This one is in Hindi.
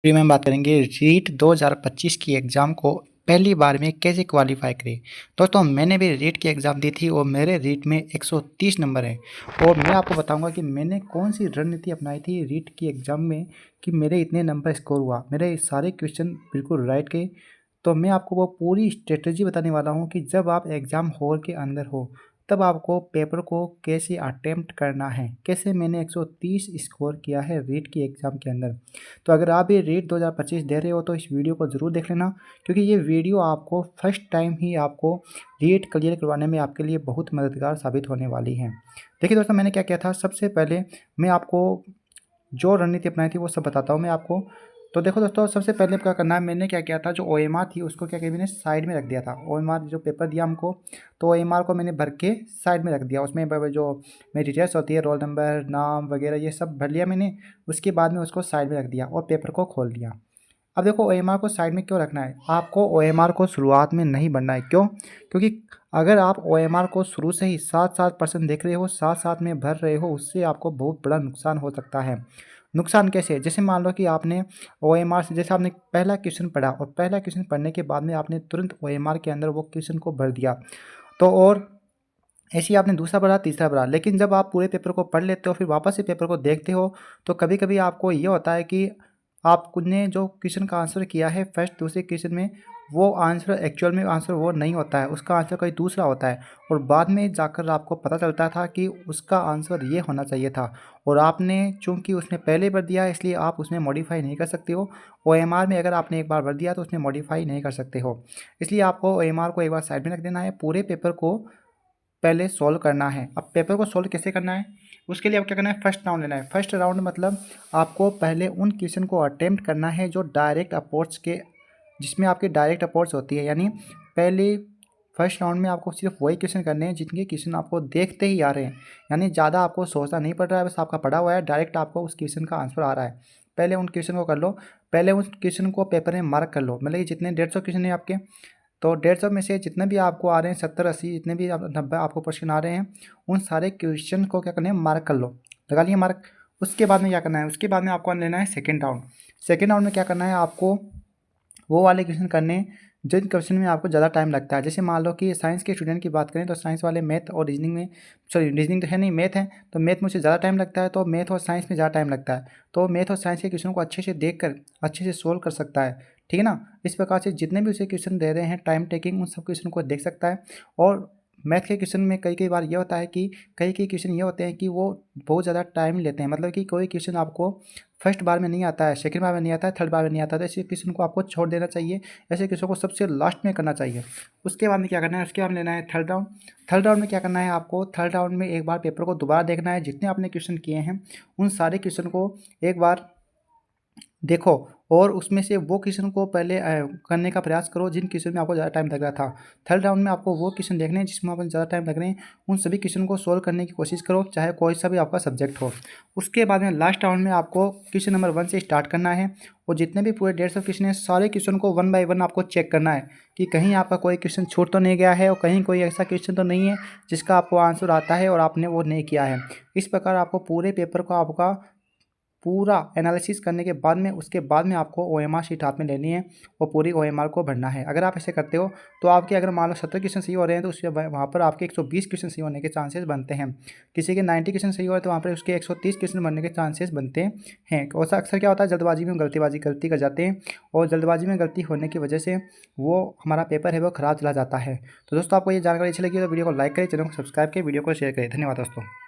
फिर में बात करेंगे रीट 2025 की एग्ज़ाम को पहली बार में कैसे क्वालिफाई करें। दोस्तों मैंने भी रीट की एग्ज़ाम दी थी और मेरे रीट में 130 नंबर हैं और मैं आपको बताऊंगा कि मैंने कौन सी रणनीति अपनाई थी रीट की एग्ज़ाम में कि मेरे इतने नंबर स्कोर हुआ, मेरे सारे क्वेश्चन बिल्कुल राइट गए। तो मैं आपको वो पूरी स्ट्रेटजी बताने वाला हूँ कि जब आप एग्ज़ाम हॉल के अंदर हो तब आपको पेपर को कैसे अटेम्प्ट करना है, कैसे मैंने 130 स्कोर किया है रीट की एग्ज़ाम के अंदर। तो अगर आप ये रीट 2025 दे रहे हो तो इस वीडियो को ज़रूर देख लेना, क्योंकि ये वीडियो आपको फर्स्ट टाइम ही आपको रीट क्लियर करवाने में आपके लिए बहुत मददगार साबित होने वाली है। देखिए दोस्तों, मैंने क्या किया था, सबसे पहले मैं आपको जो रणनीति अपनाई थी वो सब बताता हूँ मैं आपको। तो देखो दोस्तों, सबसे पहले क्या करना है, मैंने क्या किया था, जो ओएमआर थी उसको क्या किया, मैंने साइड में रख दिया था। ओएमआर जो पेपर दिया हमको, तो ओएमआर को मैंने भर के साइड में रख दिया। उसमें जो मेरी डिटेल्स होती है, रोल नंबर, नाम वगैरह, ये सब भर लिया मैंने। उसके बाद में उसको साइड में रख दिया और पेपर को खोल दिया। अब देखो, ओएमआर को साइड में क्यों रखना है, आपको ओएमआर को शुरुआत में नहीं भरना है। क्यों? क्योंकि अगर आप ओएमआर को शुरू से ही 7-7% देख रहे हो, साथ साथ में भर रहे हो, उससे आपको बहुत बड़ा नुकसान हो सकता है। नुकसान कैसे? जैसे मान लो कि आपने ओएमआर से, जैसे आपने पहला क्वेश्चन पढ़ा और पहला क्वेश्चन पढ़ने के बाद में आपने तुरंत ओएमआर के अंदर वो क्वेश्चन को भर दिया, तो और ऐसे ही आपने दूसरा पढ़ा, तीसरा पढ़ा, लेकिन जब आप पूरे पेपर को पढ़ लेते हो फिर वापस से पेपर को देखते हो, तो कभी कभी आपको ये होता है कि आपने जो क्वेश्चन का आंसर किया है फर्स्ट दूसरे क्वेश्चन में, वो आंसर एक्चुअल में आंसर वो नहीं होता है, उसका आंसर कोई दूसरा होता है। और बाद में जाकर आपको पता चलता था कि उसका आंसर ये होना चाहिए था, और आपने चूंकि उसमें पहले भर दिया इसलिए आप उसमें मॉडिफाई नहीं कर सकते हो। ओएमआर में अगर आपने एक बार भर दिया तो उसमें मॉडिफाई नहीं कर सकते हो। इसलिए आपको ओएमआर को एक बार साइड में रख देना है, पूरे पेपर को पहले सॉल्व करना है। अब पेपर को सॉल्व कैसे करना है, उसके लिए आप क्या करना है, फर्स्ट राउंड लेना है। फर्स्ट राउंड मतलब आपको पहले उन क्वेश्चन को अटेम्प्ट करना है जो डायरेक्ट अप्रोच के, जिसमें आपकी डायरेक्ट अप्रोच होती है। यानी पहले फर्स्ट राउंड में आपको सिर्फ वही क्वेश्चन करने हैं जिनके क्वेश्चन आपको देखते ही आ रहे हैं, यानी ज़्यादा आपको सोचना नहीं पड़ रहा है, बस आपका पढ़ा हुआ है, डायरेक्ट आपको उस क्वेश्चन का आंसर आ रहा है। पहले उन क्वेश्चन को कर लो, पहले उस क्वेश्चन को पेपर में मार्क कर लो। मतलब कि जितने 150 क्वेश्चन हैं आपके, तो 150 में से जितने भी आपको आ रहे हैं, 70-80 जितने भी 90 आपको क्वेश्चन आ रहे हैं, उन सारे क्वेश्चन को क्या करना है, मार्क कर लो। लगा लिया मार्क। उसके बाद में क्या करना है, उसके बाद में आपको लेना है सेकेंड राउंड। सेकेंड राउंड में क्या करना है, आपको वो वाले क्वेश्चन करने हैं जिन क्वेश्चन में आपको ज़्यादा टाइम लगता है। जैसे मान लो कि साइंस के स्टूडेंट की बात करें तो साइंस वाले मैथ और रीजनिंग में, सॉरी रीजनिंग तो है नहीं, मैथ है, तो मैथ में उसे ज़्यादा टाइम लगता है, तो मैथ और साइंस में ज़्यादा टाइम लगता है, तो मैथ और साइंस के क्वेश्चन को अच्छे से देख कर अच्छे से सोल्व कर सकता है। ठीक है ना? इस प्रकार से जितने भी उसे क्वेश्चन दे रहे हैं टाइम टेकिंग, उन सब क्वेश्चन को देख सकता है। और मैथ के क्वेश्चन में कई कई बार ये होता है कि कई कई क्वेश्चन ये होते हैं कि वो बहुत ज़्यादा टाइम लेते हैं। मतलब कि कोई क्वेश्चन आपको फर्स्ट बार में नहीं आता है, सेकंड बार में नहीं आता है, थर्ड बार में नहीं आता है, तो ऐसे क्वेश्चन को आपको छोड़ देना चाहिए, ऐसे क्वेश्चन को सबसे लास्ट में करना चाहिए। उसके बाद में क्या करना है, उसके बाद में लेना है थर्ड राउंड। थर्ड राउंड में क्या करना है, आपको थर्ड राउंड में एक बार पेपर को दोबारा देखना है, जितने आपने क्वेश्चन किए हैं उन सारे क्वेश्चन को एक बार देखो, और उसमें से वो क्वेश्चन को पहले करने का प्रयास करो जिन क्वेश्चन में आपको ज़्यादा टाइम लग रहा था। थर्ड राउंड में आपको वो क्वेश्चन देखने हैं जिसमें आपको ज़्यादा टाइम लग रहे हैं, उन सभी क्वेश्चन को सोल्व करने की कोशिश करो, चाहे कोई सा भी आपका सब्जेक्ट हो। उसके बाद में लास्ट राउंड में आपको क्वेश्चन नंबर 1 से स्टार्ट करना है, और जितने भी पूरे 150 क्वेश्चन हैं सारे क्वेश्चन को 1 बाय 1 आपको चेक करना है कि कहीं आपका कोई क्वेश्चन छूट तो नहीं गया है, और कहीं कोई ऐसा क्वेश्चन तो नहीं है जिसका आपको आंसर आता है और आपने वो नहीं किया है। इस प्रकार आपको पूरे पेपर को आपका पूरा एनालिसिस करने के बाद में, उसके बाद में आपको ओएमआर शीट हाथ में लेनी है और पूरी ओएमआर को भरना है। अगर आप ऐसे करते हो तो आपके, अगर मान लो 70 क्वेश्चन सही हो रहे हैं तो उसके वहाँ पर आपके 120 क्वेश्चन सही होने के चांसेस बनते हैं। किसी के 90 क्वेश्चन सही हो रहे हैं तो वहाँ पर उसके 130 क्वेश्चन बनने के चांसेस बनते हैं। और अक्सर क्या होता है, जल्दबाजी में गलती कर जाते हैं, और जल्दबाजी में गलती होने की वजह से वो हमारा पेपर है वो ख़राब चला जाता है। तो दोस्तों, आपको ये जानकारी अच्छी लगी तो वीडियो को लाइक करें, चैनल को सब्सक्राइब करें, वीडियो को शेयर करें। धन्यवाद दोस्तों।